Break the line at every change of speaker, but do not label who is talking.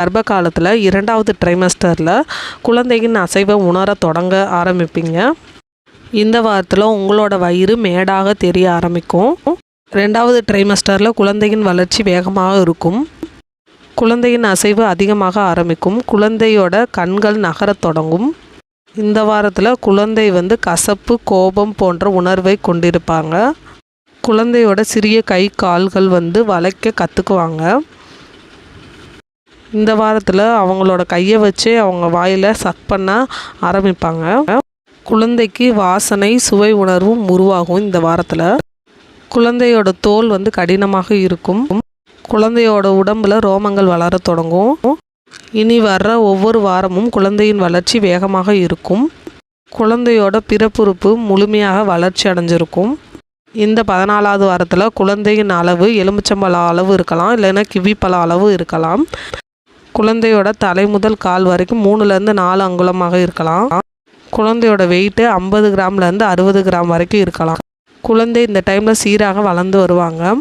கர்ப்ப காலத்தில் 2வது ட்ரைமஸ்டரில் குழந்தையின் அசைவை உணர தொடங்க ஆரம்பிப்பீங்க. இந்த வாரத்தில் உங்களோட வயிறு மேடாக தெரிய ஆரம்பிக்கும். 2வது ட்ரைமஸ்டரில் குழந்தையின் வளர்ச்சி வேகமாக இருக்கும். குழந்தையின் அசைவு அதிகமாக ஆரம்பிக்கும். குழந்தையோட கண்கள் நகரத் தொடங்கும். இந்த வாரத்தில் குழந்தை கசப்பு, கோபம் போன்ற உணர்வை கொண்டிருப்பாங்க. குழந்தையோட சிறிய கை கால்கள் வளைக்க கற்றுக்குவாங்க. இந்த வாரத்தில் அவங்களோட கையை வச்சு அவங்க வாயில் சக் பண்ண ஆரம்பிப்பாங்க. குழந்தைக்கு வாசனை, சுவை உணர்வும் உருவாகும். இந்த வாரத்தில் குழந்தையோட தோல் கடினமாக இருக்கும். குழந்தையோட உடம்புல ரோமங்கள் வளர தொடங்கும். இனி வர்ற ஒவ்வொரு வாரமும் குழந்தையின் வளர்ச்சி வேகமாக இருக்கும். குழந்தையோட பிறப்புறுப்பு முழுமையாக வளர்ச்சி அடைஞ்சிருக்கும். இந்த 14வது வாரத்தில் குழந்தையின் அளவு எலுமிச்சம்பழ அளவு இருக்கலாம், இல்லைன்னா கிவிப்பழ அளவு இருக்கலாம். குழந்தையோட தலை முதல் கால் வரைக்கும் 3லேருந்து 4 அங்குலமாக இருக்கலாம். குழந்தையோட வெயிட்டு 50 கிராம்லேருந்து 60 கிராம் வரைக்கும் இருக்கலாம். குழந்தை இந்த டைமில் சீராக வளர்ந்து வருவாங்க.